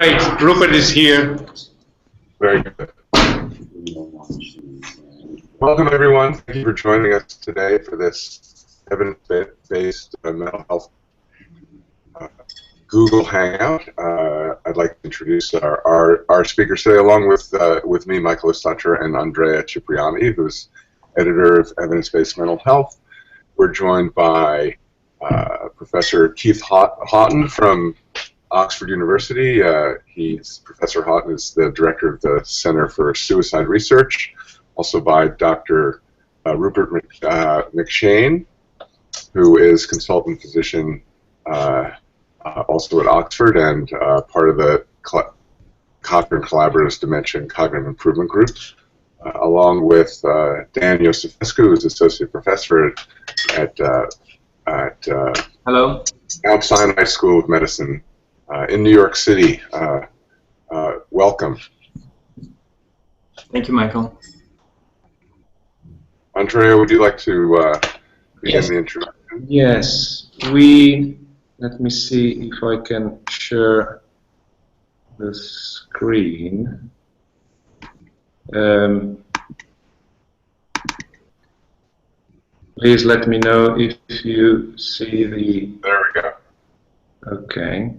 Right, Rupert is here. Very good. Welcome, everyone. Thank you for joining us today for this evidence-based mental health Google Hangout. I'd like to introduce our speakers today, along with me, Michael Ostacher, and Andrea Cipriani, who's editor of Evidence-Based Mental Health. We're joined by Professor Keith Hawton from Oxford University. Professor Hawton is the director of the Center for Suicide Research. Also by Dr. Rupert McShane, who is consultant physician also at Oxford and part of the Cochrane Collaborative's Dementia and Cognitive Improvement Group, along with Dan Iosifescu, who's associate professor at Hello. Mount Sinai School of Medicine in New York City. Welcome. Thank you, Michael. Andrea, would you like to begin the introduction? Yes, let me see if I can share the screen. Please let me know if you see the... There we go. Okay.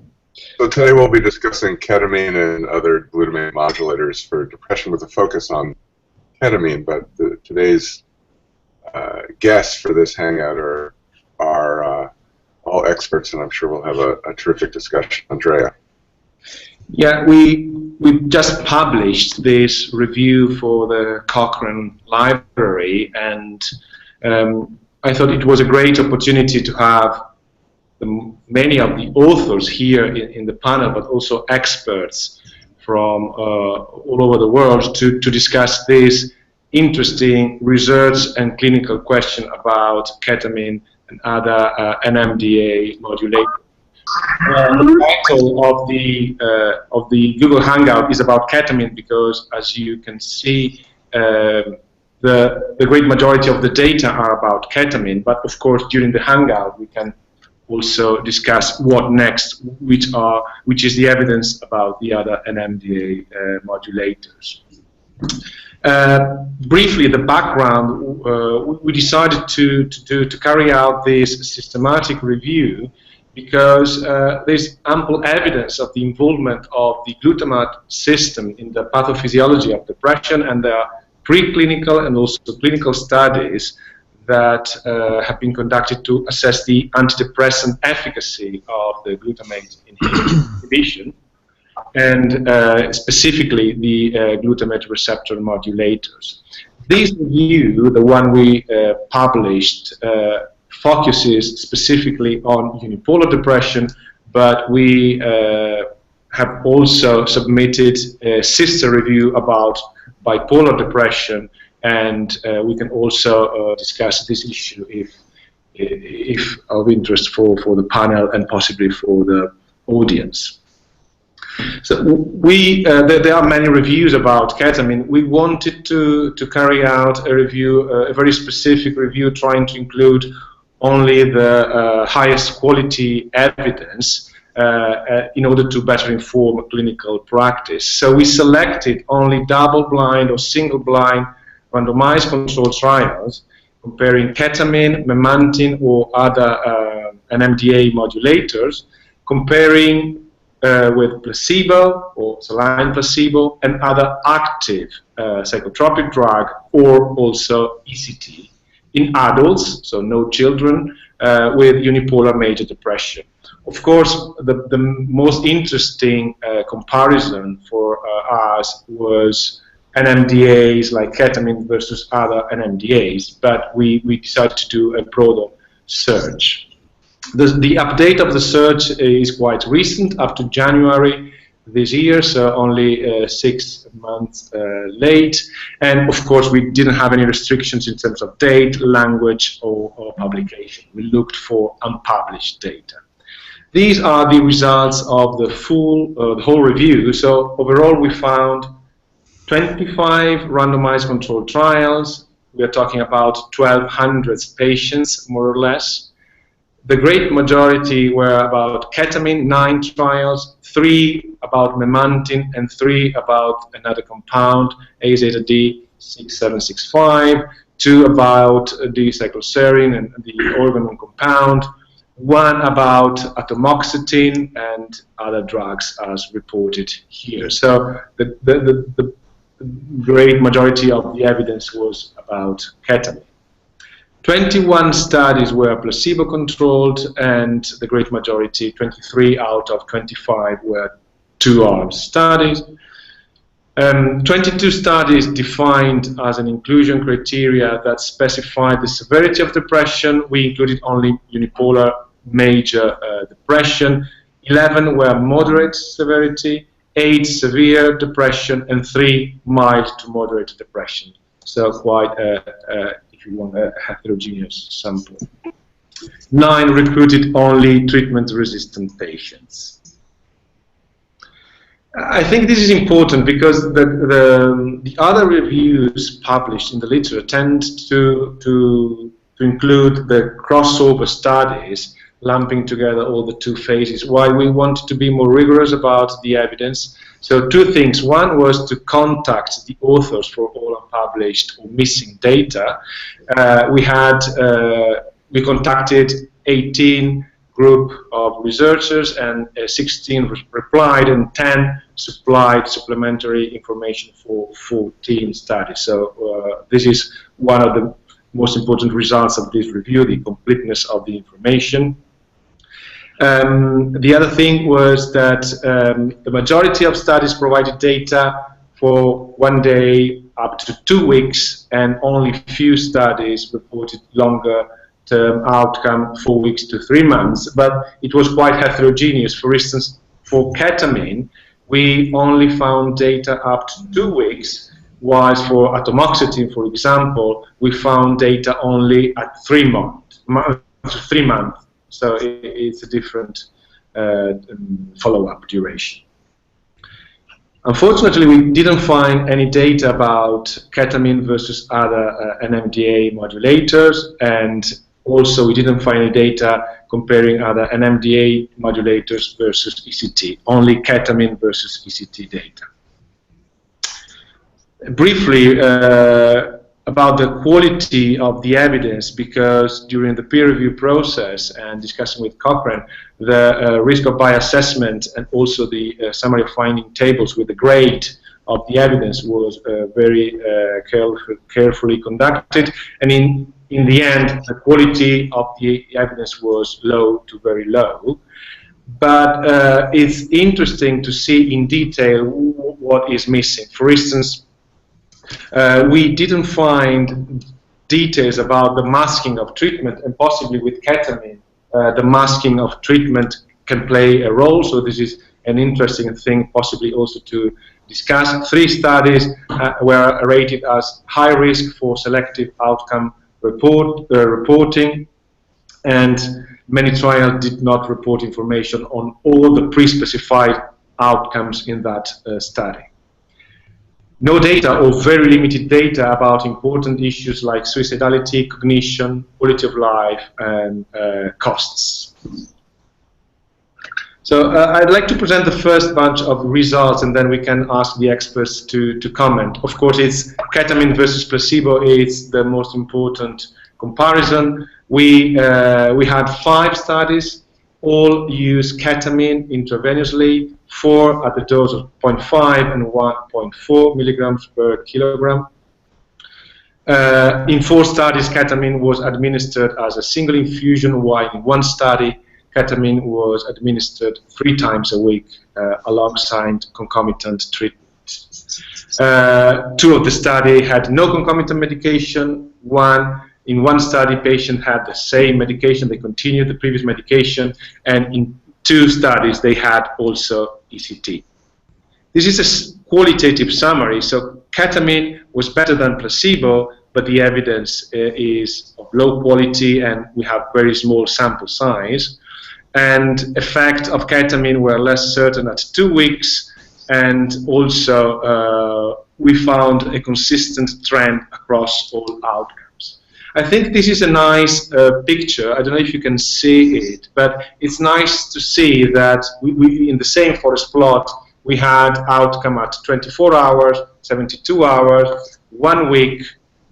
So today we'll be discussing ketamine and other glutamate modulators for depression with a focus on ketamine, but today's guests for this hangout are all experts, and I'm sure we'll have a terrific discussion. Andrea. Yeah, we just published this review for the Cochrane Library, and I thought it was a great opportunity to have many of the authors here in the panel, but also experts from all over the world to discuss this interesting research and clinical question about ketamine and other NMDA modulators. The title of the Google Hangout is about ketamine because, as you can see, the great majority of the data are about ketamine. But of course, during the Hangout, we can also discuss what next, which is the evidence about the other NMDA modulators. Briefly, the background, we decided to carry out this systematic review because there's ample evidence of the involvement of the glutamate system in the pathophysiology of depression, and there are preclinical and also clinical studies that have been conducted to assess the antidepressant efficacy of the glutamate inhibition, and specifically the glutamate receptor modulators. This review, the one we published, focuses specifically on unipolar depression, but we have also submitted a sister review about bipolar depression, and we can also discuss this issue if of interest for the panel and possibly for the audience. So there are many reviews about ketamine. We wanted to carry out a review, a very specific review, trying to include only the highest quality evidence in order to better inform clinical practice. So we selected only double-blind or single-blind randomized controlled trials comparing ketamine, memantine, or other NMDA modulators, comparing with placebo or saline placebo and other active psychotropic drug, or also ECT, in adults, so no children, with unipolar major depression. Of course, the most interesting comparison for us was NMDAs like ketamine versus other NMDAs, but we decided to do a broader search. The update of the search is quite recent, up to January this year, so only 6 months late. And of course, we didn't have any restrictions in terms of date, language, or publication. We looked for unpublished data. These are the results of the whole review. So overall, we found 25 randomized controlled trials. We are talking about 1,200 patients, more or less. The great majority were about ketamine, 9 trials, 3 about memantine, and 3 about another compound, A-zeta-D 6765, 2 about D-cycloserine and the organon compound, 1 about atomoxetine, and other drugs as reported here. So the great majority of the evidence was about ketamine. 21 studies were placebo-controlled, and the great majority, 23 out of 25, were 2-arm studies. 22 studies defined as an inclusion criteria that specified the severity of depression. We included only unipolar major depression. 11 were moderate severity, 8 severe depression, and 3 mild to moderate depression. So quite if you want, a heterogeneous sample. 9 recruited only treatment-resistant patients. I think this is important because the other reviews published in the literature tend to include the crossover studies, lumping together all the 2 phases, while we wanted to be more rigorous about the evidence. So 2 things. One was to contact the authors for all unpublished or missing data. We contacted 18 group of researchers, and 16 replied, and 10 supplied supplementary information for 14 studies. So this is one of the most important results of this review, the completeness of the information. The other thing was that the majority of studies provided data for 1 day up to 2 weeks, and only few studies reported longer-term outcome, 4 weeks to 3 months. But it was quite heterogeneous. For instance, for ketamine, we only found data up to 2 weeks, whilst for atomoxetine, for example, we found data only at 3 months. So it's a different follow-up duration. Unfortunately, we didn't find any data about ketamine versus other NMDA modulators, and also we didn't find any data comparing other NMDA modulators versus ECT, only ketamine versus ECT data. Briefly, about the quality of the evidence, because during the peer review process and discussing with Cochrane, the risk of bias assessment and also the summary of finding tables with the grade of the evidence was very carefully conducted, and in the end the quality of the evidence was low to very low. But it's interesting to see in detail what is missing. For instance, we didn't find details about the masking of treatment, and possibly with ketamine, the masking of treatment can play a role. So this is an interesting thing, possibly also to discuss. 3 studies were rated as high risk for selective outcome reporting, and many trials did not report information on all the pre-specified outcomes in that study. No data or very limited data about important issues like suicidality, cognition, quality of life, and costs. So I'd like to present the first bunch of results, and then we can ask the experts to comment. Of course, it's ketamine versus placebo is the most important comparison. We had 5 studies, all use ketamine intravenously, 4 at the dose of 0.5 and 1.4 milligrams per kilogram. In 4 studies, ketamine was administered as a single infusion, while in 1 study, ketamine was administered 3 times a week alongside concomitant treatment. 2 of the study had no concomitant medication. In one study, patient had the same medication, they continued the previous medication, and in 2 studies, they had also ECT. This is a qualitative summary. So ketamine was better than placebo, but the evidence is of low quality, and we have very small sample size. And effect of ketamine were less certain at 2 weeks, and also we found a consistent trend across all outcomes. I think this is a nice picture. I don't know if you can see it, but it's nice to see that we in the same forest plot, we had outcome at 24 hours, 72 hours, 1 week,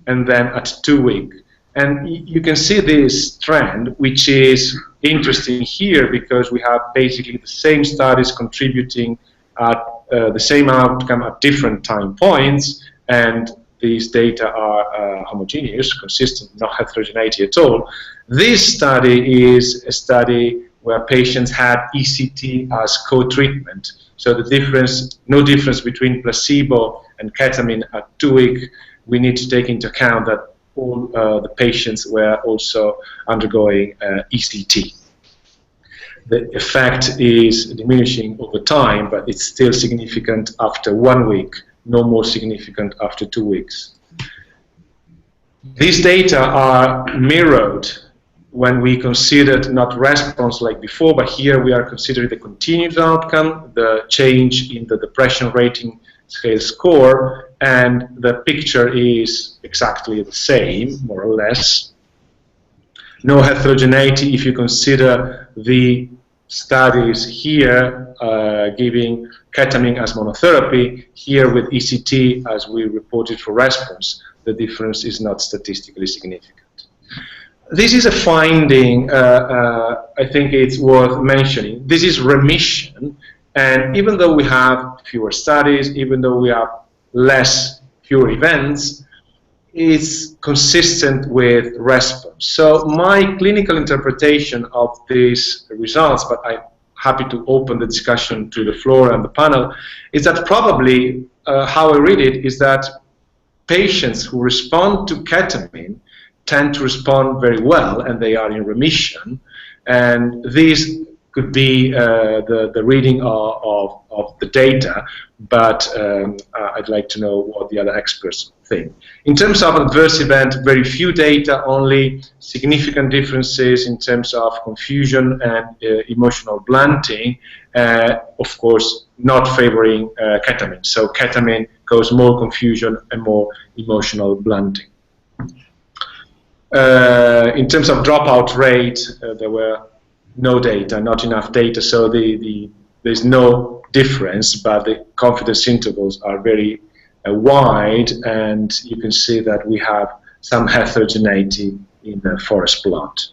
and then at 2 weeks. And you can see this trend, which is interesting here because we have basically the same studies contributing at the same outcome at different time points, and these data are homogeneous, consistent, no heterogeneity at all. This study is a study where patients had ECT as co-treatment. So the difference, no difference between placebo and ketamine at 2 weeks. We need to take into account that all the patients were also undergoing ECT. The effect is diminishing over time, but it's still significant after 1 week, no more significant after 2 weeks. These data are mirrored when we considered not response like before, but here we are considering the continued outcome, the change in the depression rating scale score, and the picture is exactly the same, more or less. No heterogeneity if you consider the studies here giving ketamine as monotherapy, here with ECT as we reported for response, the difference is not statistically significant. This is a finding I think it's worth mentioning. This is remission, and even though we have fewer studies, even though we have fewer events, it's consistent with response. So my clinical interpretation of these results, but I'm happy to open the discussion to the floor and the panel, is that probably how I read it is that patients who respond to ketamine tend to respond very well, and they are in remission, and this could be the reading of the data, but I'd like to know what the other experts think. In terms of adverse event, very few data, only significant differences in terms of confusion and emotional blunting, of course not favoring ketamine. So ketamine causes more confusion and more emotional blunting. In terms of dropout rate, there were no data, not enough data, so there's no difference, but the confidence intervals are very wide, and you can see that we have some heterogeneity in the forest plot.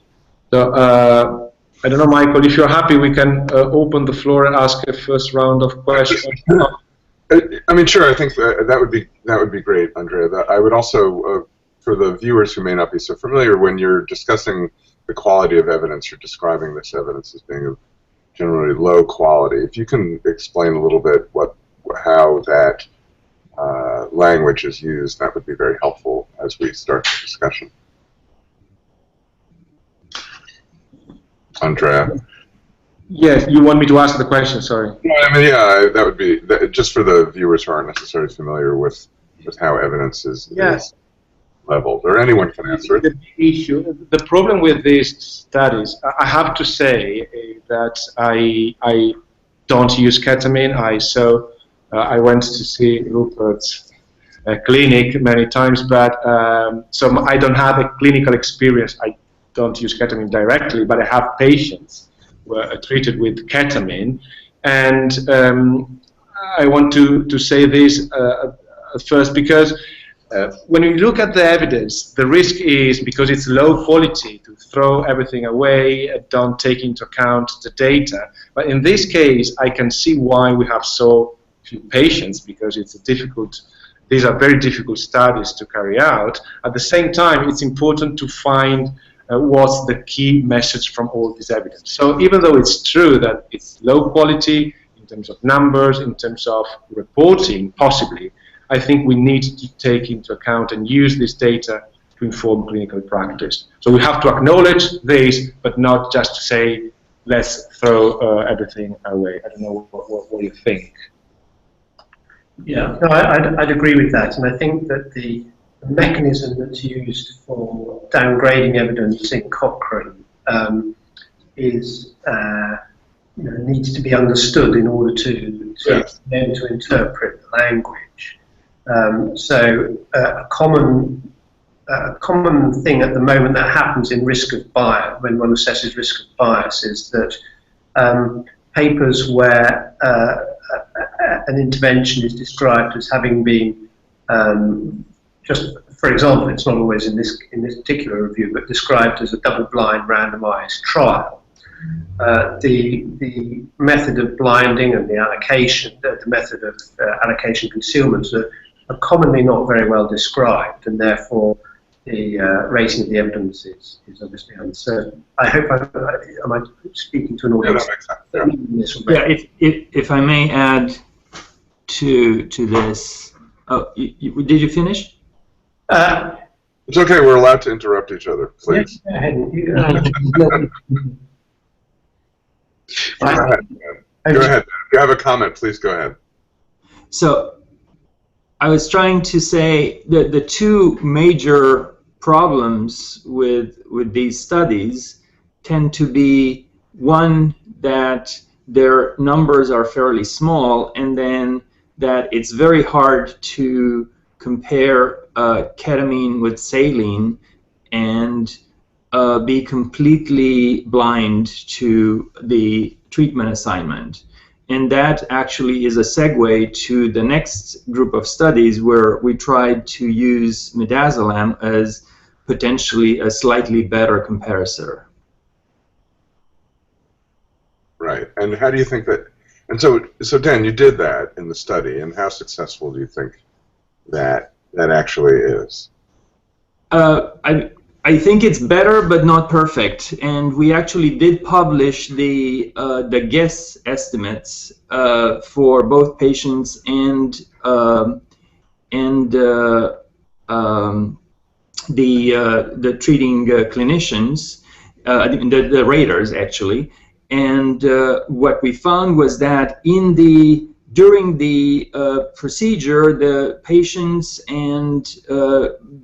So I don't know, Michael, if you're happy, we can open the floor and ask a first round of questions. I mean, sure. I think that would be great, Andrea. I would also, for the viewers who may not be so familiar, when you're discussing the quality of evidence, you're describing this evidence as being of generally low quality. If you can explain a little bit how that language is used, that would be very helpful as we start the discussion. Andrea? Yes, you want me to ask the question, sorry. No, I mean, yeah, that would be, just for the viewers who aren't necessarily familiar with how evidence is leveled, or anyone can answer it. The problem with these studies, I have to say that I don't use ketamine. I went to see Rupert's clinic many times, but so I don't have a clinical experience. I don't use ketamine directly, but I have patients who are treated with ketamine, and I want to say this at first because when you look at the evidence, the risk is, because it's low quality, to throw everything away and don't take into account the data. But in this case, I can see why we have so few patients, because it's these are very difficult studies to carry out. At the same time, it's important to find what's the key message from all this evidence. So even though it's true that it's low quality in terms of numbers, in terms of reporting, possibly, I think we need to take into account and use this data to inform clinical practice. So we have to acknowledge this, but not just to say, let's throw everything away. I don't know what you think. Yeah, no, I'd agree with that, and I think that the mechanism that's used for downgrading evidence in Cochrane is needs to be understood in order to be able to interpret the language. So a common a common thing at the moment that happens in risk of bias, when one assesses risk of bias, is that papers where an intervention is described as having been just, for example, it's not always in this particular review, but described as a double-blind randomized trial. The method of blinding and the allocation, the method of allocation concealment are commonly not very well described, and therefore the rating of the evidence is obviously uncertain. I hope I'm speaking to an audience. Yeah, if I may add to this. Oh, did you finish? It's okay. We're allowed to interrupt each other, please. Go ahead. Go ahead. Go ahead. If you have a comment, please go ahead. So, I was trying to say that the two major problems with these studies tend to be, one, that their numbers are fairly small, and then that it's very hard to compare ketamine with saline and be completely blind to the treatment assignment. And that actually is a segue to the next group of studies where we tried to use midazolam as potentially a slightly better comparator. Right. And how do you think that? And so Dan, you did that in the study, and how successful do you think that actually is? I think it's better, but not perfect. And we actually did publish the guess estimates for both patients and the treating clinicians, the raters actually. And what we found was that during the procedure, the patients and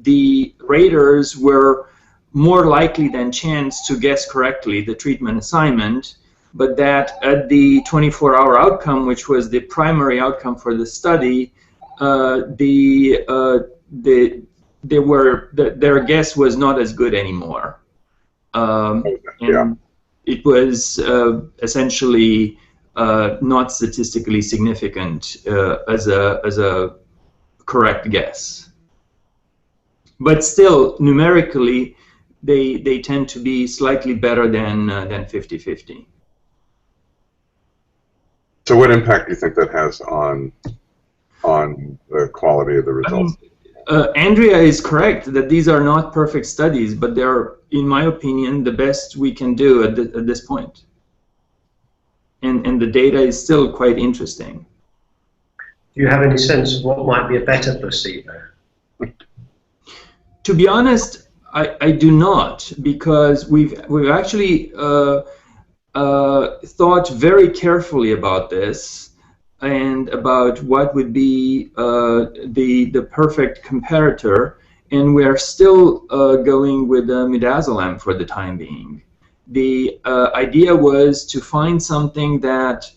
the raters were more likely than chance to guess correctly the treatment assignment, but that at the 24-hour outcome, which was the primary outcome for the study, their guess was not as good anymore. And it was essentially not statistically significant as a correct guess. But still, numerically, they tend to be slightly better than 50-50. So what impact do you think that has on the quality of the results? Andrea is correct that these are not perfect studies, but they're, in my opinion, the best we can do at this point. And the data is still quite interesting. Do you have any sense of what might be a better placebo? To be honest, I do not, because we've actually thought very carefully about this and about what would be the perfect comparator, and we're still going with midazolam for the time being. The idea was to find something that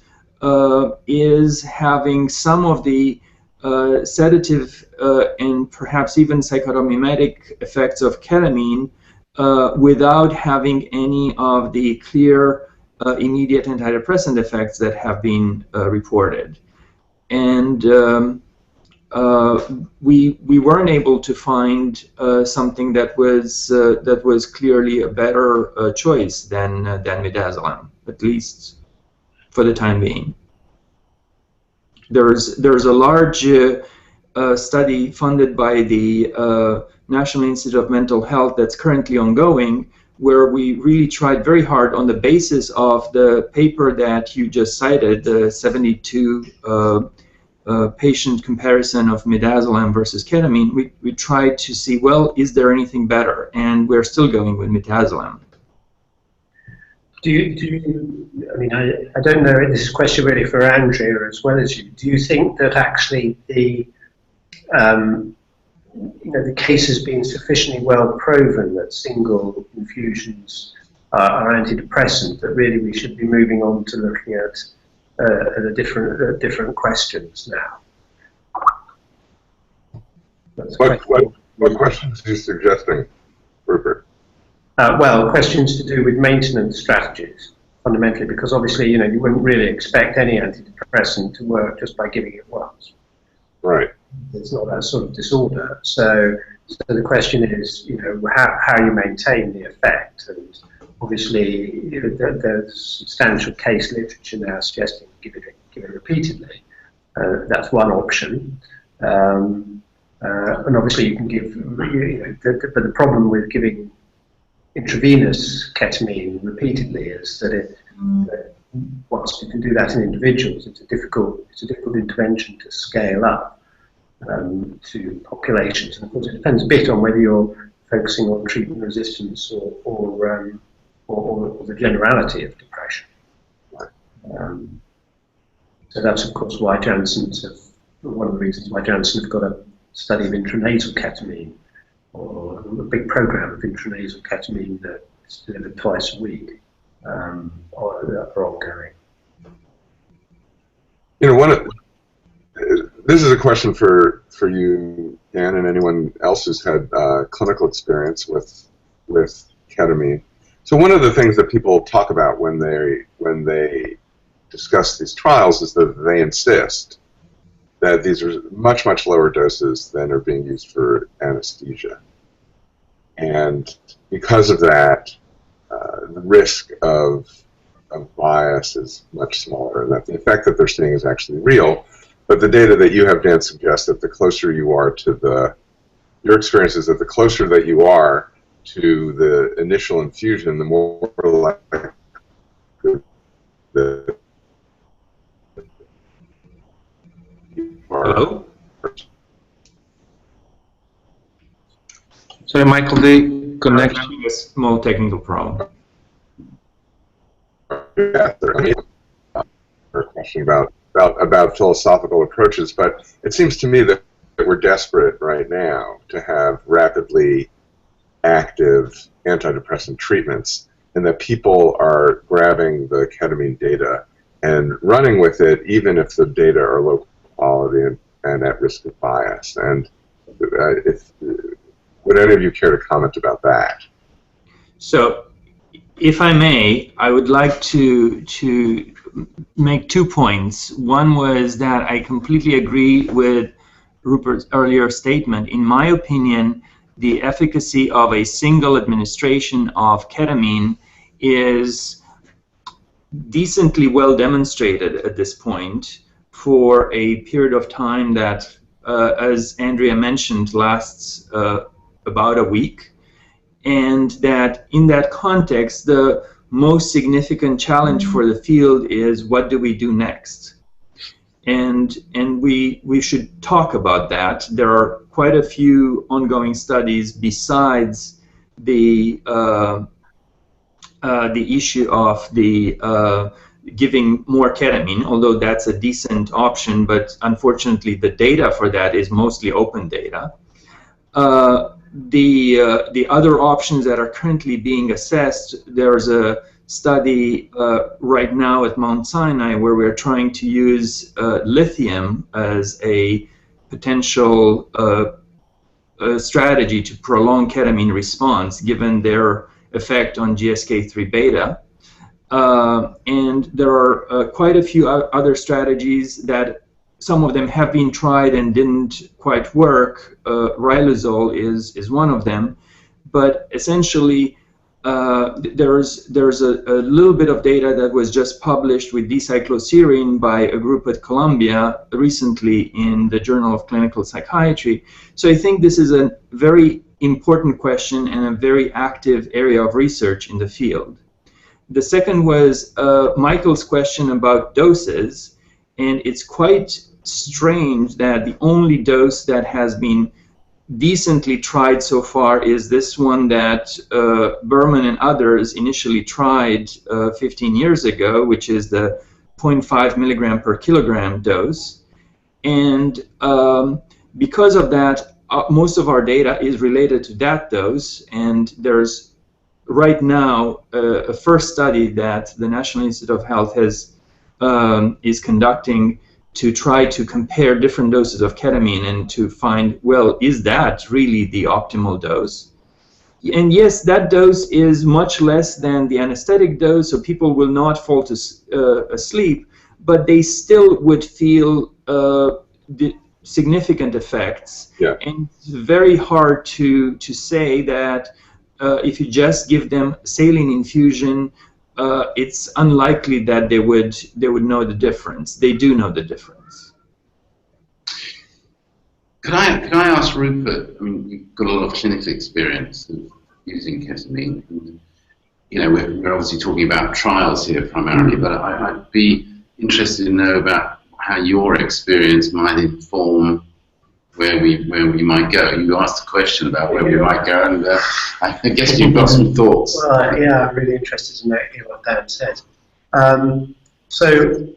is having some of the sedative and perhaps even psychotomimetic effects of ketamine without having any of the clear immediate antidepressant effects that have been reported. And we weren't able to find something that was clearly a better choice than midazolam, at least for the time being. There's a large study funded by the National Institute of Mental Health that's currently ongoing, where we really tried very hard on the basis of the paper that you just cited, the 72 patient comparison of midazolam versus ketamine. We tried to see, well, is there anything better? And we're still going with midazolam. Do you, I mean, I don't know, this is a question really for Andrea as well as you. Do you think that actually the case has been sufficiently well proven that single infusions are antidepressant, that really we should be moving on to looking at different questions now? What questions are you suggesting, Rupert? Well, questions to do with maintenance strategies, fundamentally, because obviously, you wouldn't really expect any antidepressant to work just by giving it once. Right. It's not that sort of disorder. So the question is, how you maintain the effect. And obviously, there's substantial case literature now suggesting give it repeatedly. That's one option. And obviously, you can give, but the problem with giving intravenous ketamine repeatedly is that whilst you can do that in individuals, it's a difficult intervention to scale up to populations. And of course, it depends a bit on whether you're focusing on treatment resistance or the generality of depression. So that's of course why one of the reasons why Janssen have got a study of intranasal ketamine, or a big program of intranasal ketamine that's delivered twice a week, are ongoing. This is a question for you, Anne, and anyone else who's had clinical experience with ketamine. So one of the things that people talk about when they discuss these trials is that they insist that these are much, much lower doses than are being used for anesthesia. And because of that, the risk of bias is much smaller, and that the effect that they're seeing is actually real. But the data that you have, Dan, suggests that the closer you are to your experience is that the closer that you are to the initial infusion, the more likely the Hello? Sorry, Michael, the connection. Having a small technical problem. Yeah, a question about philosophical approaches, but it seems to me that we're desperate right now to have rapidly active antidepressant treatments, and that people are grabbing the ketamine data and running with it, even if the data are low quality and at risk of bias. And would any of you care to comment about that? So, if I may, I would like to make 2 points. One was that I completely agree with Rupert's earlier statement. In my opinion, the efficacy of a single administration of ketamine is decently well demonstrated at this point for a period of time that, as Andrea mentioned, lasts about a week. And that in that context, the most significant challenge for the field is, what do we do next? And we should talk about that. There are quite a few ongoing studies besides the issue of the giving more ketamine, although that's a decent option, but unfortunately the data for that is mostly open data. The other options that are currently being assessed, there's a study right now at Mount Sinai where we're trying to use lithium as a potential strategy to prolong ketamine response given their effect on GSK3 beta. And there are quite a few other strategies that some of them have been tried and didn't quite work. Riluzole is one of them, but essentially there's a little bit of data that was just published with D-cycloserine by a group at Columbia recently in the Journal of Clinical Psychiatry. So I think this is a very important question and a very active area of research in the field. The second was Michael's question about doses, and it's quite strange that the only dose that has been decently tried so far is this one that Berman and others initially tried 15 years ago, which is the 0.5 milligram per kilogram dose. And because of that, most of our data is related to that dose, and there's right now a first study that the National Institute of Health is conducting to try to compare different doses of ketamine and to find, well, is that really the optimal dose? And yes, that dose is much less than the anesthetic dose, so people will not fall asleep, but they still would feel the significant effects. Yeah. And it's very hard to say that if you just give them saline infusion, it's unlikely that they would know the difference. They do know the difference. Could I ask Rupert? I mean, you've got a lot of clinical experience of using ketamine. And, you know, we're obviously talking about trials here primarily, but I'd be interested to know about how your experience might inform where we might go. You asked a question about where we might go, and I guess you've got some thoughts. Well, yeah, I'm really interested to hear what Dan said. So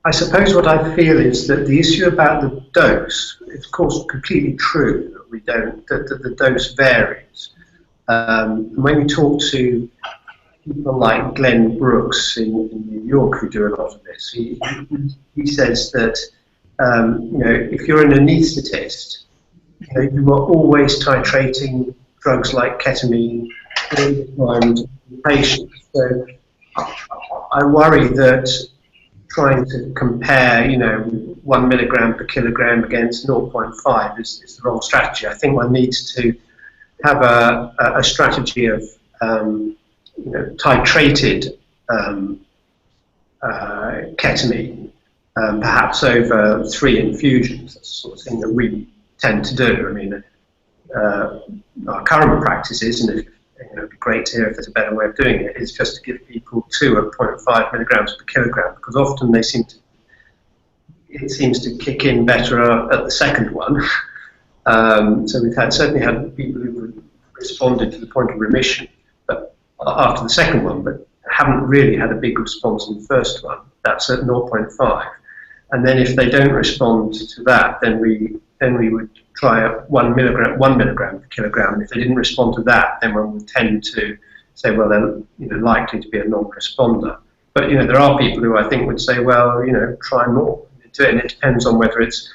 I suppose what I feel is that the issue about the dose is, of course, completely true. That the dose varies. When we talk to people like Glenn Brooks in New York, who do a lot of this, he says that you know, if you're an anaesthetist, you know, you are always titrating drugs like ketamine all the time to patients. So I worry that trying to compare, you know, 1 milligram per kilogram against 0.5 is the wrong strategy. I think one needs to have a strategy of you know, titrated ketamine, perhaps over 3 infusions. That's the sort of thing that we tend to do. I mean, our current practice is, and you know, it'd be great to hear if there's a better way of doing it, is just to give people 2 at 0.5 milligrams per kilogram, because often they it seems to kick in better at the second one. So we've certainly had people who responded to the point of remission, but after the second one, but haven't really had a big response in the first one. That's at 0.5, and then if they don't respond to that, then we would try 1 milligram per kilogram. And if they didn't respond to that, then one would tend to say, well, they're, you know, likely to be a non-responder. But, you know, there are people who I think would say, well, you know, try more. And it depends on whether it's,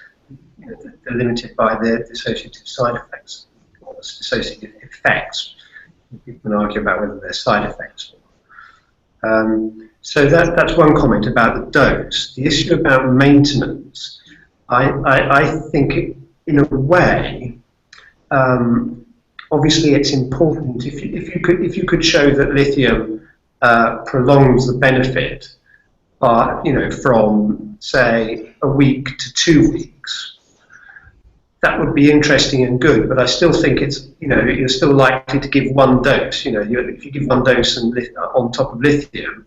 you know, they're limited by the dissociative side effects or the dissociative effects. People can argue about whether they're side effects. So that's one comment about the dose. The issue about maintenance, I think in a way, obviously it's important if you could show that lithium prolongs the benefit, you know, from say a week to 2 weeks. That would be interesting and good, but I still think it's, you know, you're still likely to give 1 dose. You know, if you give 1 dose on top of lithium,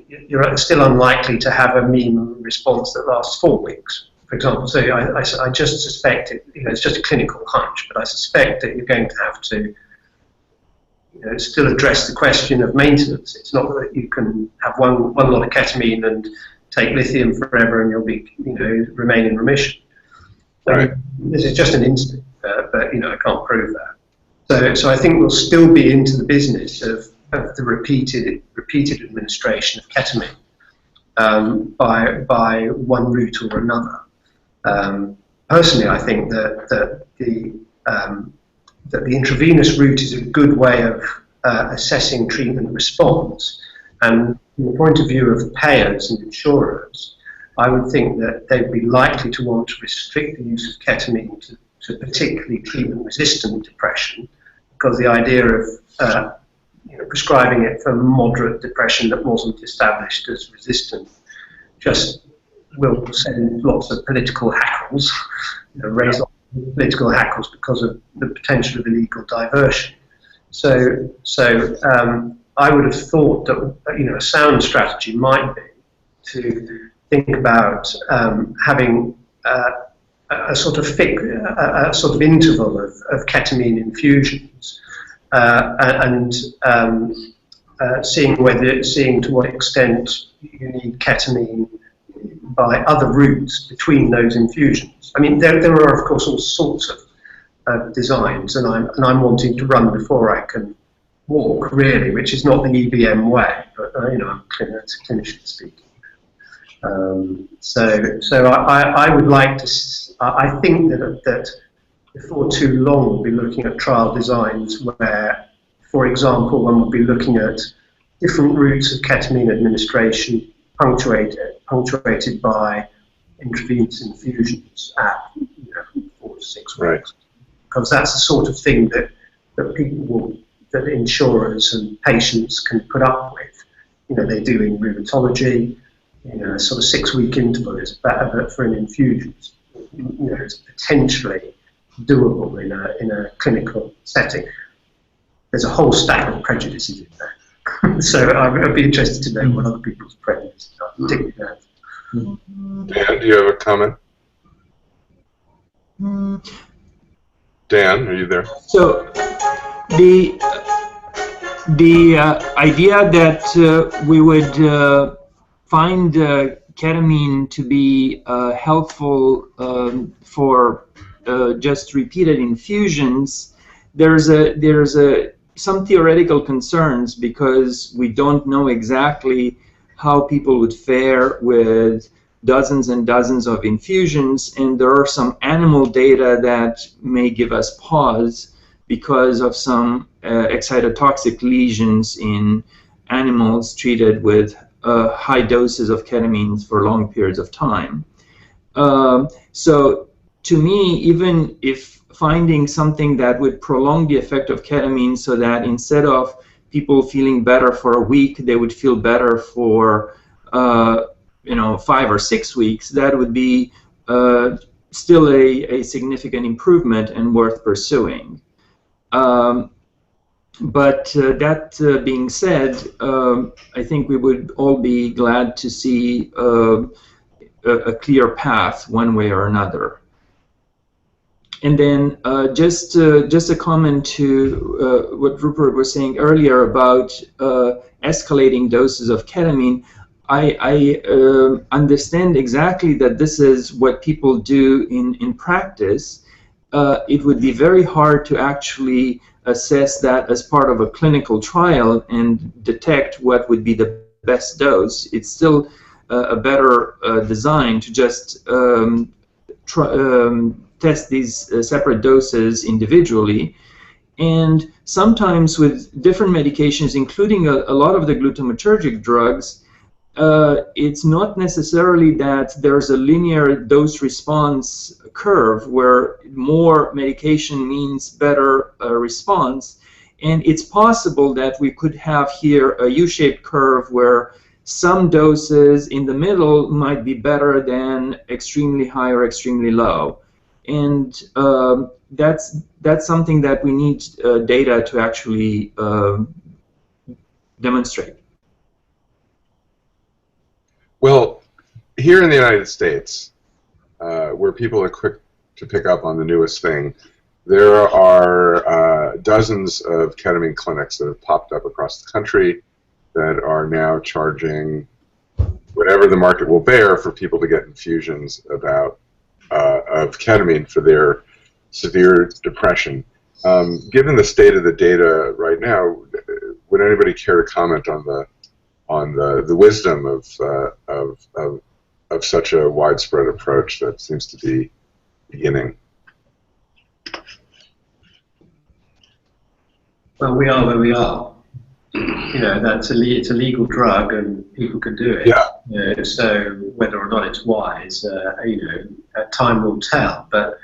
you're still unlikely to have a mean response that lasts 4 weeks, for example. So I just suspect it, you know, it's just a clinical hunch, but I suspect that you're going to have to, you know, still address the question of maintenance. It's not that you can have one lot of ketamine and take lithium forever and you'll be, you know, remain in remission. Right. This is just an instinct, but you know, I can't prove that. So I think we'll still be into the business of the repeated administration of ketamine by one route or another. Personally, I think that the intravenous route is a good way of assessing treatment response, and from the point of view of payers and insurers, I would think that they'd be likely to want to restrict the use of ketamine to particularly treatment-resistant depression, because the idea of you know, prescribing it for moderate depression that wasn't established as resistant just will send lots of political hackles, you know, raise lots of political hackles because of the potential of illegal diversion. So I would have thought that, you know, a sound strategy might be to think about having a sort of interval of ketamine infusions and seeing to what extent you need ketamine by other routes between those infusions. I mean, there are of course all sorts of designs, and I'm wanting to run before I can walk, really, which is not the EBM way, but you know, that's clinician speaking. So I would like to. I think that before too long we'll be looking at trial designs where, for example, one will be looking at different routes of ketamine administration, punctuated by intravenous infusions at 4 to 6 weeks, Right. because that's the sort of thing that that insurers and patients can put up with. They do in rheumatology. A sort of 6-week interval is better for an infusion. It's potentially doable in a clinical setting. There's a whole stack of prejudices in there. So I'd be interested to know what other people's prejudices are, particularly that. Dan, do you have a comment? Dan, are you there? So the idea that we would find ketamine to be helpful for just repeated infusions, there's some theoretical concerns because we don't know exactly how people would fare with dozens and dozens of infusions, and there are some animal data that may give us pause because of some excitotoxic lesions in animals treated with high doses of ketamine for long periods of time. So to me, even if finding something that would prolong the effect of ketamine so that instead of people feeling better for a week, they would feel better for 5 or 6 weeks, that would be still a significant improvement and worth pursuing. But that being said, I think we would all be glad to see a clear path one way or another. And then just a comment to what Rupert was saying earlier about escalating doses of ketamine. I understand exactly that this is what people do in practice. It would be very hard to actually assess that as part of a clinical trial and detect what would be the best dose. It's still a better design to just test these separate doses individually. And sometimes with different medications, including a lot of the glutamatergic drugs, it's not necessarily that there's a linear dose-response curve where more medication means better response. And it's possible that we could have here a U-shaped curve where some doses in the middle might be better than extremely high or extremely low. And that's something that we need data to actually demonstrate. Well, here in the United States, where people are quick to pick up on the newest thing, there are dozens of ketamine clinics that have popped up across the country that are now charging whatever the market will bear for people to get infusions of ketamine for their severe depression. Given the state of the data right now, would anybody care to comment on the wisdom of such a widespread approach that seems to be beginning? Well, we are where we are. It's a legal drug and people can do it. Yeah. So whether or not it's wise, time will tell. But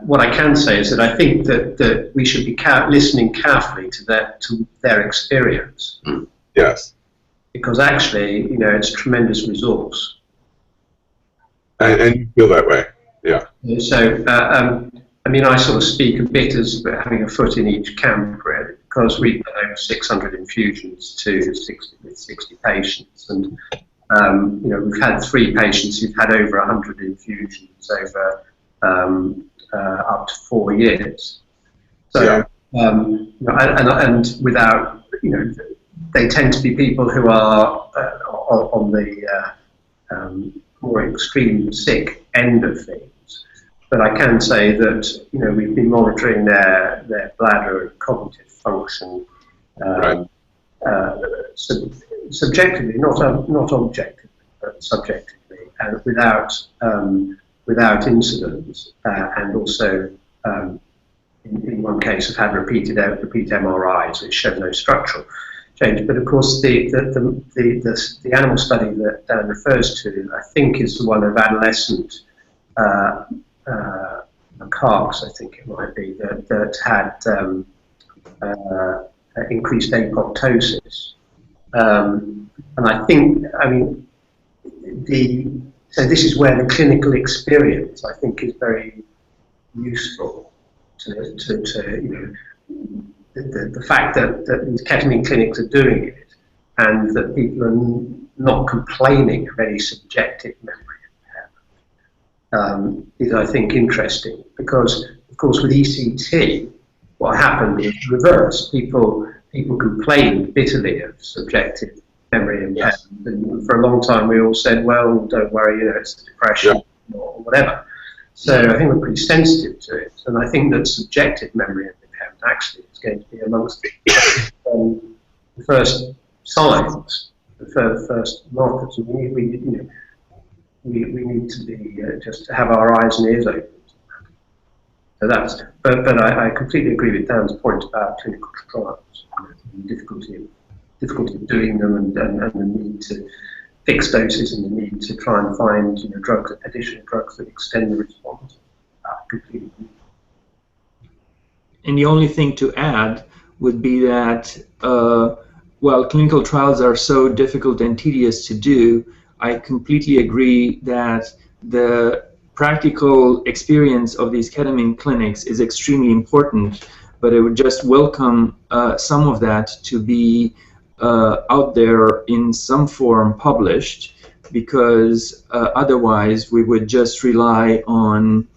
what I can say is that I think that we should be listening carefully to their experience. Yes. Because actually, it's a tremendous resource. And you feel that way, yeah. So, I sort of speak a bit as having a foot in each camp, really, because we've done over 600 infusions to 60 patients, and we've had 3 patients who've had over 100 infusions over up to 4 years. So, yeah. And without, they tend to be people who are on the more extreme sick end of things. But I can say that we've been monitoring their bladder and cognitive function subjectively, not objectively, but subjectively, and without incidents, and also in one case have had repeat MRIs which show no structural change. But of course, the animal study that Dan refers to, I think, is the one of adolescent macaques, I think it might be, that had increased apoptosis. And I think, I mean, so this is where the clinical experience, I think, is very useful to you know, the fact that these ketamine clinics are doing it, and that people are not complaining of any subjective memory impairment, is, I think, interesting, because, of course, with ECT, what happened was reverse. People complained bitterly of subjective memory impairment, yes. And for a long time we all said, well, don't worry, you know, it's depression, yeah, or whatever. So I think we're pretty sensitive to it, and I think that subjective memory impairment actually is going to be amongst the first signs, the first markers. We need to be just to have our eyes and ears open. So that's, but I completely agree with Dan's point about clinical trials, and the difficulty of doing them, and the need to fix doses, and the need to try and find, you know, drugs, additional drugs that extend the response. I completely agree. And the only thing to add would be that while clinical trials are so difficult and tedious to do, I completely agree that the practical experience of these ketamine clinics is extremely important, but I would just welcome some of that to be out there in some form published, because otherwise we would just rely on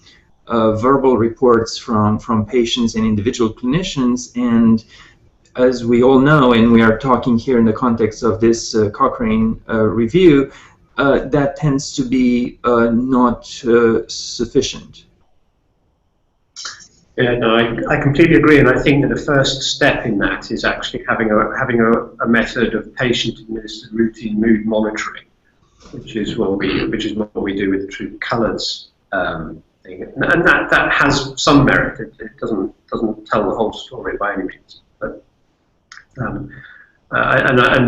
verbal reports from patients and individual clinicians, and as we all know, and we are talking here in the context of this Cochrane review, that tends to be not sufficient. Yeah, no, I completely agree, and I think that the first step in that is actually having a method of patient-administered routine mood monitoring, which is what we do with the True Colours thing, and that has some merit. It doesn't tell the whole story by any means, but and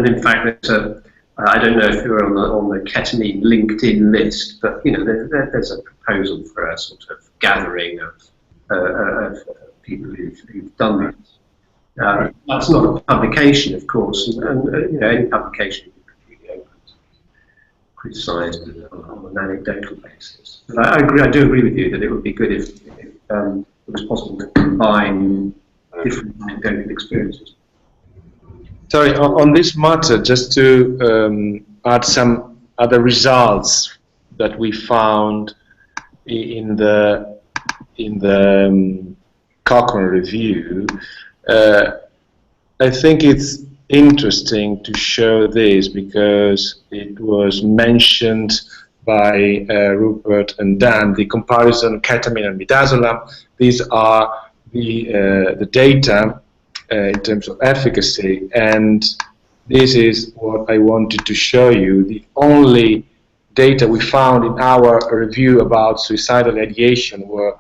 in fact, there's a, I don't know if you're on the ketamine LinkedIn list, but you know, there's a proposal for a sort of gathering of people who've done this. That's not a publication, of course, and you know, any publication is completely open to criticised on an anecdotal basis. But I agree. I do agree with you that it would be good if it was possible to combine different anecdotal experiences. Sorry, on this matter, just to add some other results that we found in the Cochrane review. I think it's interesting to show this because it was mentioned by Rupert and Dan, the comparison ketamine and midazolam. These are the data in terms of efficacy, and this is what I wanted to show you. The only data we found in our review about suicidal ideation were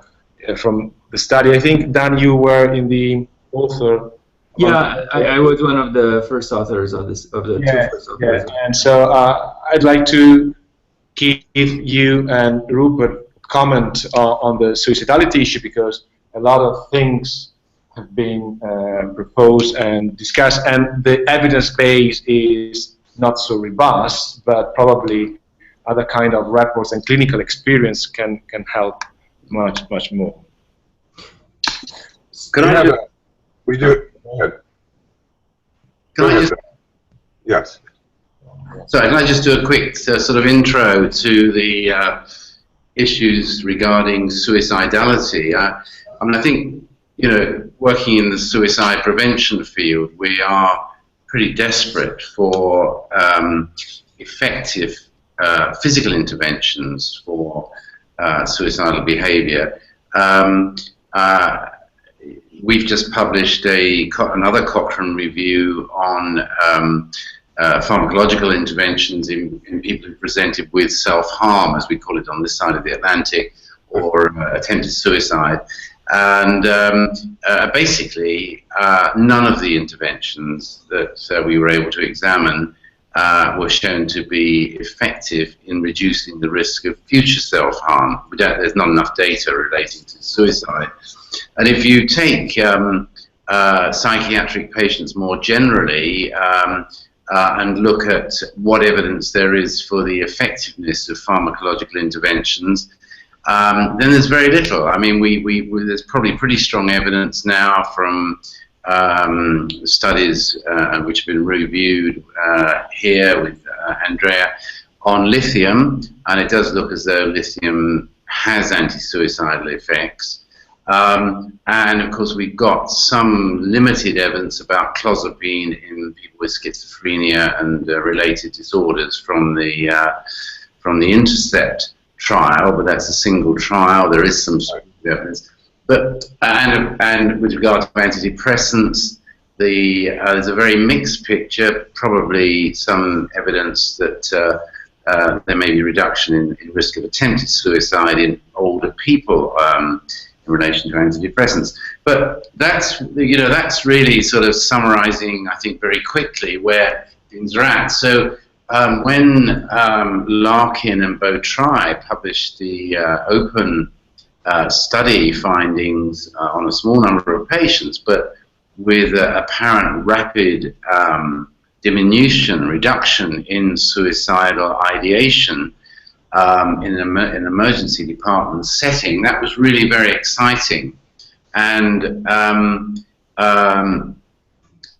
from the study. I think, Dan, you were in the author. Yeah, I was one of the first authors of this, of the two first authors. Yeah, and so I'd like to give you and Rupert comment on the suicidality issue, because a lot of things have been proposed and discussed, and the evidence base is not so robust, but probably other kind of reports and clinical experience can help much more. Can I have a, we do it? Go ahead. Can I just? Yes. Sorry, can I just do a quick sort of intro to the issues regarding suicidality? I mean, I think, you know, working in the suicide prevention field, we are pretty desperate for effective physical interventions for suicidal behavior. We've just published another Cochrane review on pharmacological interventions in people who presented with self-harm, as we call it on this side of the Atlantic, or attempted suicide. And basically, none of the interventions that we were able to examine were shown to be effective in reducing the risk of future self-harm. There's not enough data relating to suicide. And if you take psychiatric patients more generally and look at what evidence there is for the effectiveness of pharmacological interventions, then there's very little. I mean, there's probably pretty strong evidence now from studies which have been reviewed here with Andrea on lithium, and it does look as though lithium has anti-suicidal effects. And of course, we've got some limited evidence about clozapine in people with schizophrenia and related disorders from the Intercept trial, but that's a single trial. There is some evidence. But and with regard to antidepressants, there's a very mixed picture. Probably some evidence that there may be reduction in risk of attempted suicide in older people in relation to antidepressants. But that's really sort of summarising, I think, very quickly where things are at. So when Larkin and Beautry published the open study findings on a small number of patients, but with apparent rapid reduction in suicidal ideation in an emergency department setting, that was really very exciting. And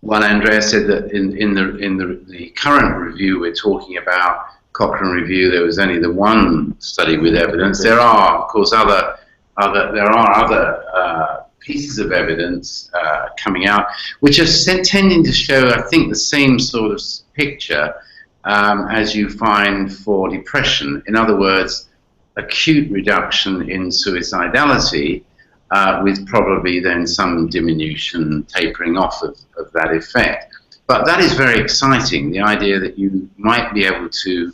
while Andrea said that in the current review we're talking about, Cochrane review, there was only the one study with evidence. There are, of course, other pieces of evidence coming out, which are tending to show, I think, the same sort of picture as you find for depression. In other words, acute reduction in suicidality with probably then some diminution, tapering off of that effect. But that is very exciting, the idea that you might be able to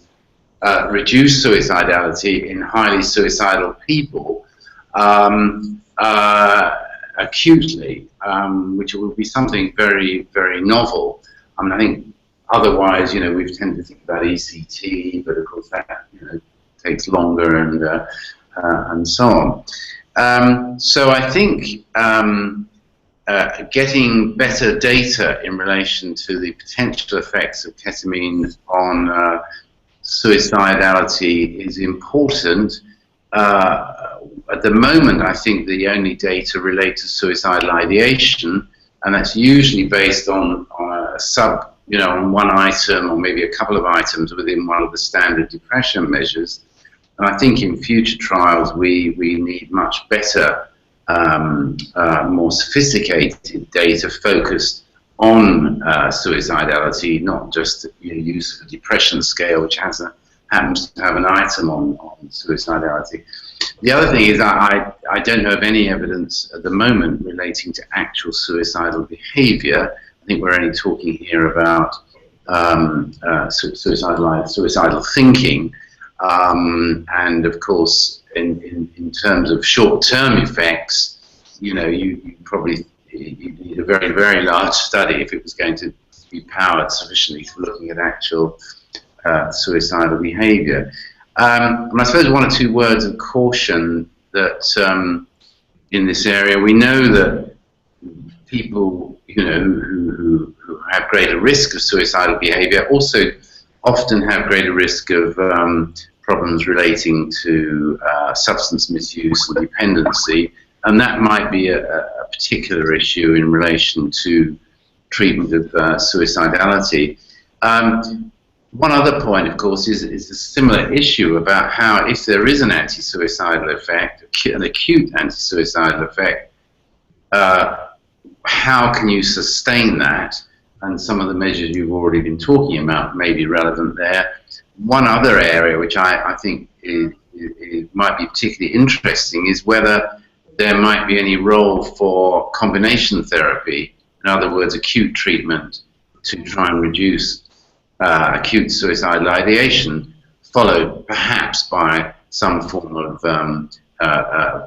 reduce suicidality in highly suicidal people acutely, which will be something very, very novel. I mean, I think otherwise, we've tended to think about ECT, but of course that takes longer and so on. So I think getting better data in relation to the potential effects of ketamine on suicidality is important. At the moment, I think the only data relate to suicidal ideation, and that's usually based on on one item or maybe a couple of items within one of the standard depression measures. And I think in future trials we need much better, more sophisticated data focused on suicidality, not just use of the depression scale, which happens to have an item on suicidality. The other thing is I don't know of any evidence at the moment relating to actual suicidal behaviour. I think we're only talking here about suicidal thinking, and of course, in terms of short-term effects, you probably need a very, very large study if it was going to be powered sufficiently for looking at actual suicidal behaviour. And I suppose one or two words of caution that in this area, we know that people who have greater risk of suicidal behaviour also often have greater risk of problems relating to substance misuse and dependency, and that might be a particular issue in relation to treatment of suicidality. One other point, of course, is a similar issue about how, if there is an anti-suicidal effect, an acute anti-suicidal effect, how can you sustain that? And some of the measures you've already been talking about may be relevant there. One other area which I think might be particularly interesting is whether there might be any role for combination therapy, in other words, acute treatment, to try and reduce acute suicidal ideation, followed perhaps by some form of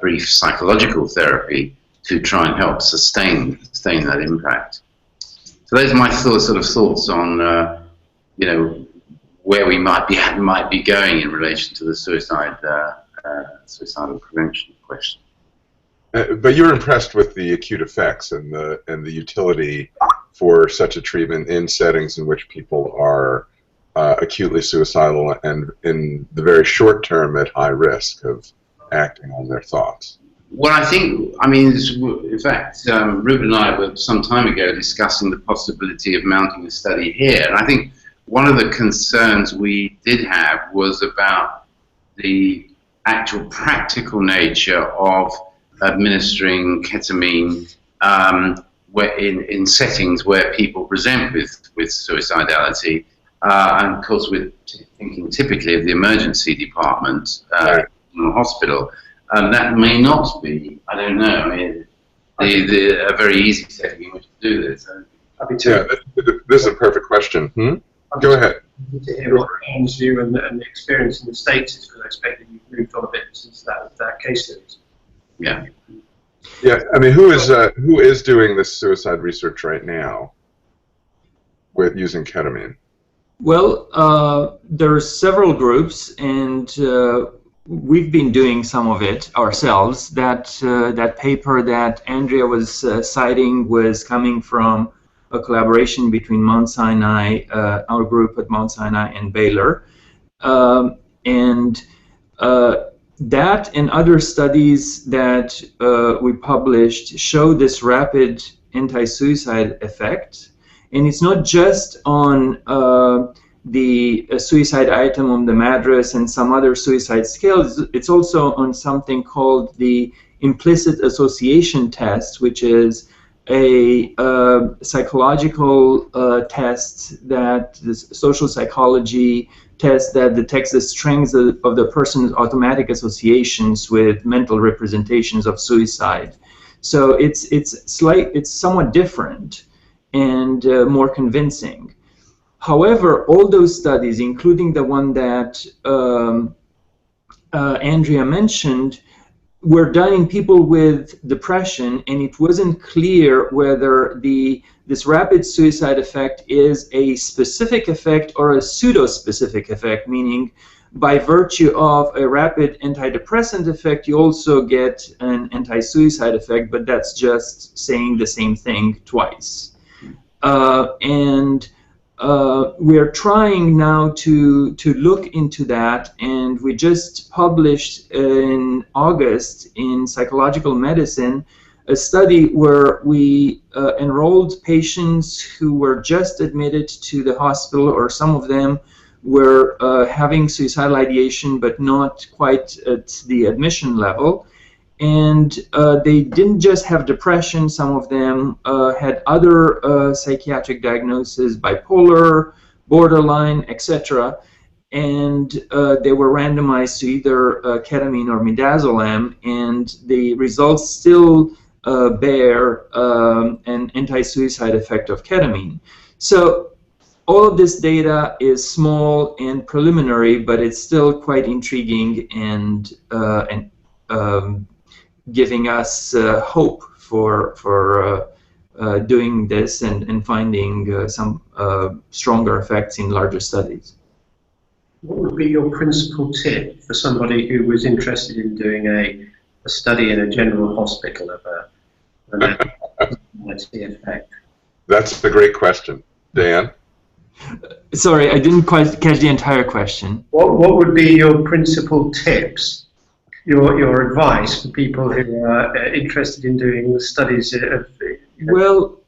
brief psychological therapy to try and help sustain that impact. So those are my thoughts on you know, where we might be going in relation to the suicidal prevention question. But you're impressed with the acute effects and the utility for such a treatment in settings in which people are acutely suicidal and in the very short term at high risk of acting on their thoughts. Well, I mean, in fact, Rupert and I were some time ago discussing the possibility of mounting a study here, and I think one of the concerns we did have was about the actual practical nature of administering ketamine in settings where people present with suicidality, and of course we're thinking typically of the emergency department in a hospital. That may not be, I don't know, I mean, a very easy setting in which to do this. Yeah, this is a perfect question. Go ahead. To hear what Dan's view and the experience in the States is, because I expect that you've moved on a bit since that case series. Yeah. Yeah, I mean, who is doing this suicide research right now with using ketamine? Well, there are several groups, and we've been doing some of it ourselves. That paper that Andrea was citing was coming from a collaboration between Mount Sinai, our group at Mount Sinai, and Baylor, and that and other studies that we published show this rapid anti-suicide effect. And it's not just on the suicide item on the MADRS and some other suicide scales. It's also on something called the implicit association test, which is a psychological test that the social psychology test that detects the strength of the person's automatic associations with mental representations of suicide. So it's somewhat different and more convincing. However, all those studies, including the one that Andrea mentioned, were done in people with depression, and it wasn't clear whether this rapid suicide effect is a specific effect or a pseudo-specific effect, meaning by virtue of a rapid antidepressant effect, you also get an anti-suicide effect, but that's just saying the same thing twice. We're trying now to look into that, and we just published in August in Psychological Medicine a study where we enrolled patients who were just admitted to the hospital, or some of them were having suicidal ideation but not quite at the admission level. And they didn't just have depression, some of them had other psychiatric diagnoses, bipolar, borderline, etc. And they were randomized to either ketamine or midazolam, and the results still bear an anti-suicide effect of ketamine. So all of this data is small and preliminary, but it's still quite intriguing and giving us hope for doing this and finding some stronger effects in larger studies. What would be your principal tip for somebody who was interested in doing a study in a general hospital of an anxiety effect? That's a great question. Dan? Sorry, I didn't quite catch the entire question. What would be your principal tips, your advice for people who are interested in doing studies of... Well,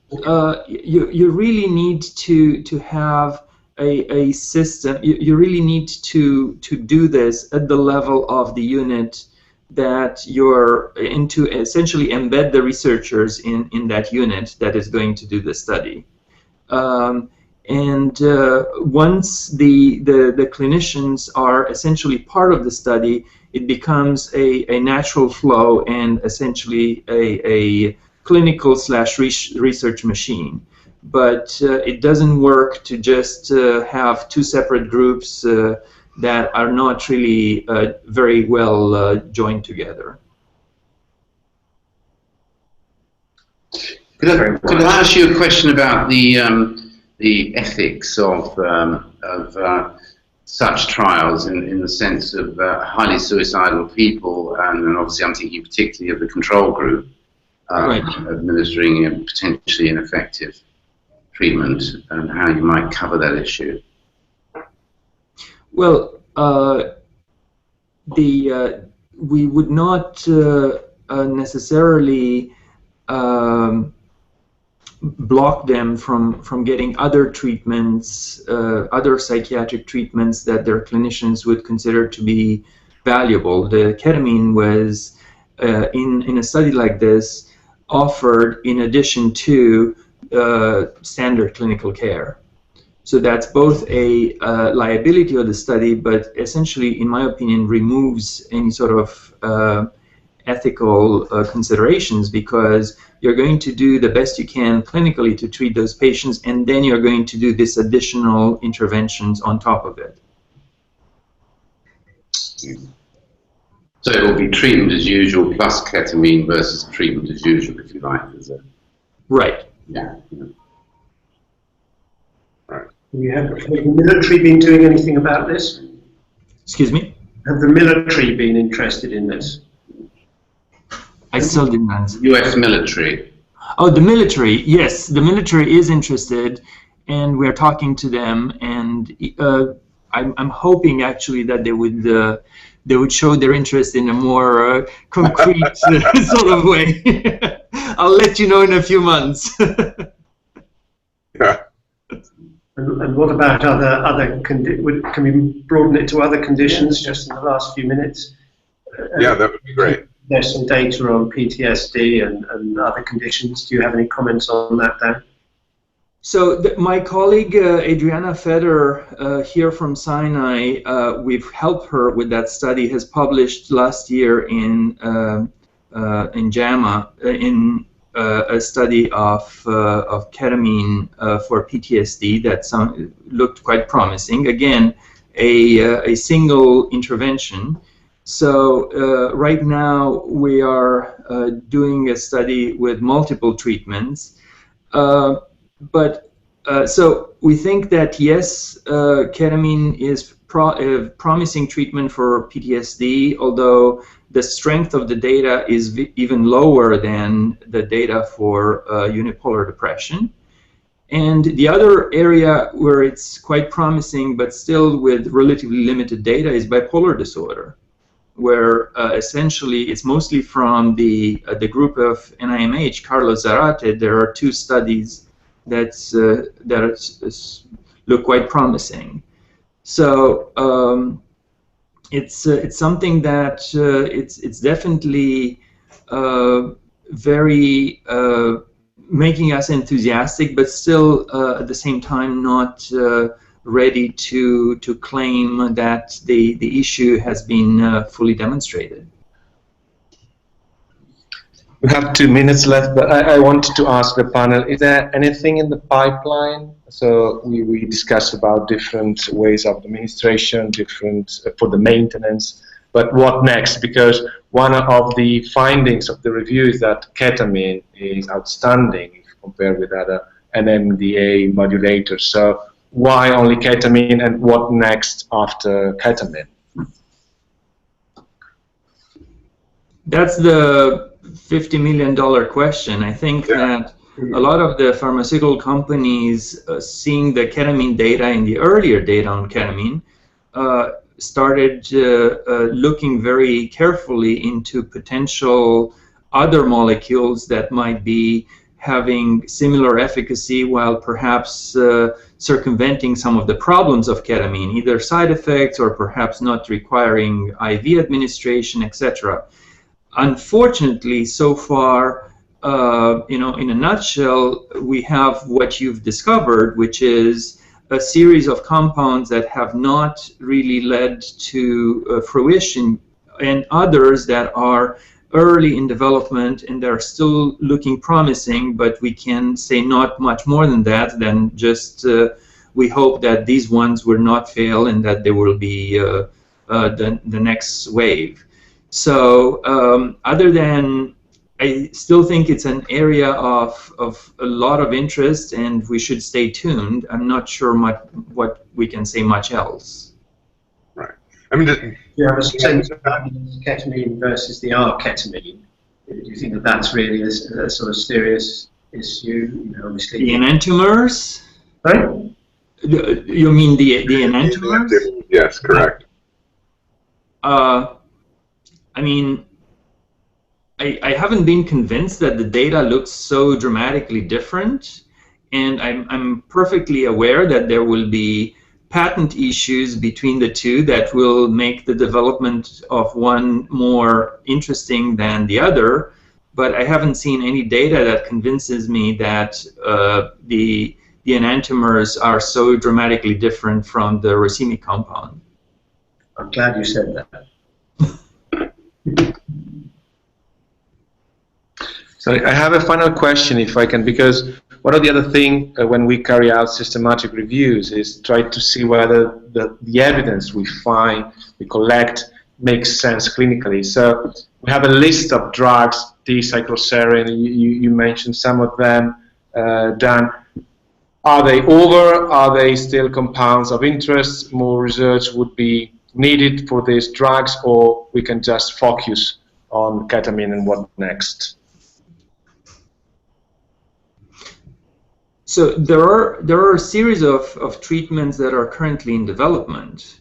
you really need to have a system. You really need to do this at the level of the unit that you're into, essentially embed the researchers in that unit that is going to do the study. And once the clinicians are essentially part of the study, it becomes a natural flow and essentially a clinical / research machine. but it doesn't work to just have two separate groups that are not really very well joined together. Could I ask you a question about the ethics of such trials in the sense of highly suicidal people, and obviously I'm thinking particularly of the control group Right. administering a potentially ineffective treatment, and how you might cover that issue? Well, we would not necessarily block them from getting other treatments, other psychiatric treatments that their clinicians would consider to be valuable. The ketamine was, in a study like this, offered in addition to standard clinical care. So that's both a liability of the study, but essentially, in my opinion, removes any sort of ethical considerations, because you're going to do the best you can clinically to treat those patients, and then you're going to do this additional interventions on top of it. So it will be treatment as usual plus ketamine versus treatment as usual, if you like, is it? Right. Yeah. Have the military been doing anything about this? Excuse me? Have the military been interested in this? I still didn't answer. U.S. military. Oh, the military. Yes, the military is interested, and we're talking to them, and I'm hoping actually that they would show their interest in a more concrete sort of way. I'll let you know in a few months. Yeah. And what about other can we broaden it to other conditions just in the last few minutes? Yeah, that would be great. There's some data on PTSD and other conditions. Do you have any comments on that, Dan? So my colleague Adriana Feder here from Sinai, we've helped her with that study, has published last year in JAMA a study of ketamine for PTSD that looked quite promising. Again, a single intervention. So right now we are doing a study with multiple treatments. But so we think that yes, ketamine is a promising treatment for PTSD, although the strength of the data is even lower than the data for unipolar depression. And the other area where it's quite promising, but still with relatively limited data, is bipolar disorder, where essentially it's mostly from the group of NIMH, Carlos Zarate. There are two studies that look quite promising. So it's something that it's definitely very making us enthusiastic, but still at the same time not ready to claim that the issue has been fully demonstrated. We have 2 minutes left, but I wanted to ask the panel, is there anything in the pipeline? So we discussed about different ways of administration, different for the maintenance, but what next? Because one of the findings of the review is that ketamine is outstanding if compared with other NMDA modulators. So why only ketamine, and what next after ketamine? That's the $50 million question. I think that a lot of the pharmaceutical companies, seeing the ketamine data in the earlier data on ketamine, started looking very carefully into potential other molecules that might be having similar efficacy while perhaps circumventing some of the problems of ketamine, either side effects or perhaps not requiring IV administration, etc. Unfortunately, so far, in a nutshell, we have what you've discovered, which is a series of compounds that have not really led to fruition, and others that are early in development and they're still looking promising, but we can say not much more than that, than just we hope that these ones will not fail and that there will be the next wave. So other than, I still think it's an area of a lot of interest and we should stay tuned. I'm not sure what we can say much else. Right. I mean, you have a sense about ketamine versus the R-ketamine? Do you think that that's really a sort of serious issue? You know, obviously. The enantiomers? Sorry? You mean the enantiomers? Yes, correct. I mean, I haven't been convinced that the data looks so dramatically different, and I'm perfectly aware that there will be patent issues between the two that will make the development of one more interesting than the other, but I haven't seen any data that convinces me that the enantiomers are so dramatically different from the racemic compound. I'm glad you said that. So I have a final question, if I can, because one of the other things when we carry out systematic reviews is try to see whether the evidence we find, we collect, makes sense clinically. So we have a list of drugs, D-cycloserine, you mentioned some of them, Dan. Are they over? Are they still compounds of interest? More research would be needed for these drugs, or we can just focus on ketamine and what next? So there are a series of treatments that are currently in development,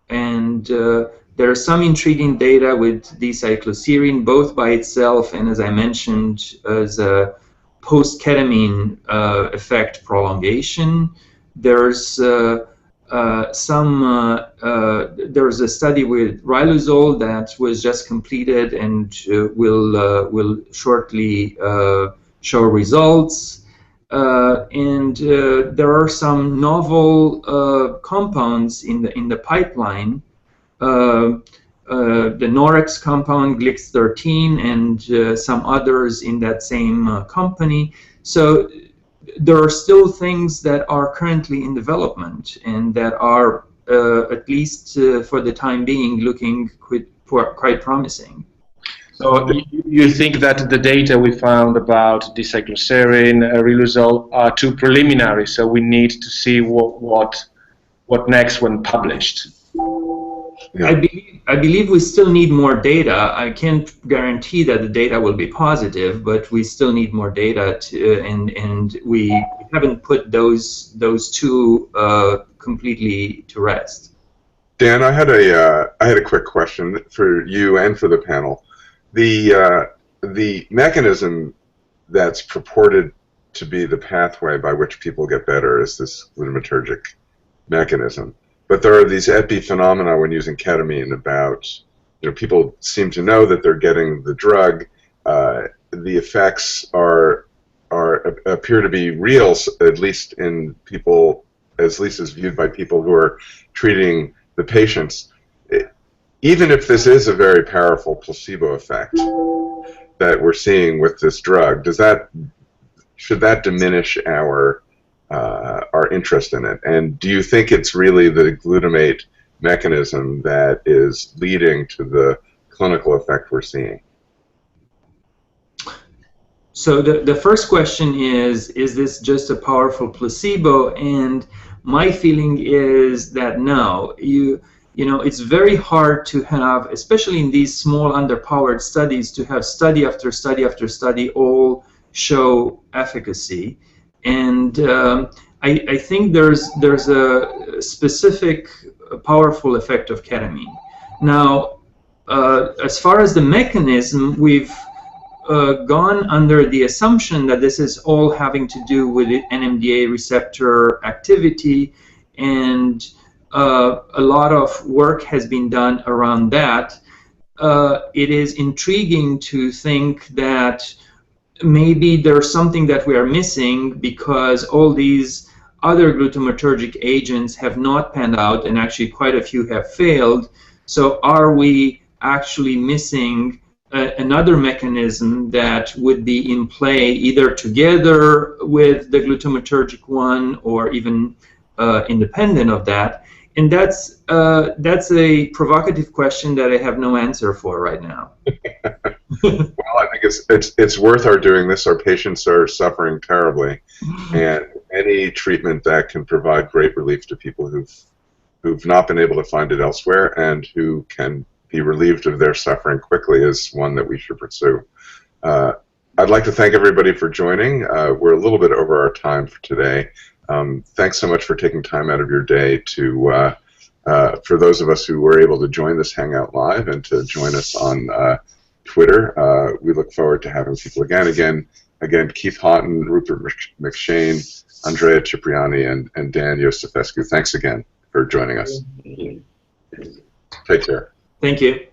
and there are some intriguing data with D-cycloserine, both by itself and, as I mentioned, as a post-ketamine effect prolongation. There's there's a study with riluzole that was just completed and will shortly show results. And there are some novel compounds in the pipeline. The Norex compound, Glix13, and some others in that same company. So there are still things that are currently in development and that are, at least for the time being, looking quite promising. So you think that the data we found about D-cycloserine, riluzole are too preliminary, so we need to see what next when published? Yeah. I believe we still need more data. I can't guarantee that the data will be positive, but we still need more data, and we haven't put those two completely to rest. Dan, I had a quick question for you and for the panel. The mechanism that's purported to be the pathway by which people get better is this glutamatergic mechanism. But there are these epiphenomena when using ketamine about, people seem to know that they're getting the drug. The effects appear to be real, at least in people, at least as viewed by people who are treating the patients. Even if this is a very powerful placebo effect that we're seeing with this drug, should that diminish our interest in it? And do you think it's really the glutamate mechanism that is leading to the clinical effect we're seeing? So the first question is this just a powerful placebo? And my feeling is that no. It's very hard to have, especially in these small underpowered studies, to have study after study after study all show efficacy. And I think there's a specific powerful effect of ketamine. Now, as far as the mechanism, we've gone under the assumption that this is all having to do with NMDA receptor activity, and a lot of work has been done around that. It is intriguing to think that maybe there's something that we are missing because all these other glutamatergic agents have not panned out, and actually quite a few have failed. So are we actually missing another mechanism that would be in play either together with the glutamatergic one or even independent of that. And that's a provocative question that I have no answer for right now. Well, I think it's worth our doing this. Our patients are suffering terribly, and any treatment that can provide great relief to people who've not been able to find it elsewhere and who can be relieved of their suffering quickly is one that we should pursue. I'd like to thank everybody for joining. We're a little bit over our time for today. Thanks so much for taking time out of your day to, for those of us who were able to join this Hangout Live and to join us on Twitter. We look forward to having people again, Keith Hawton, Rupert McShane, Andrea Cipriani, and Dan Iosifescu. Thanks again for joining us. Take care. Thank you.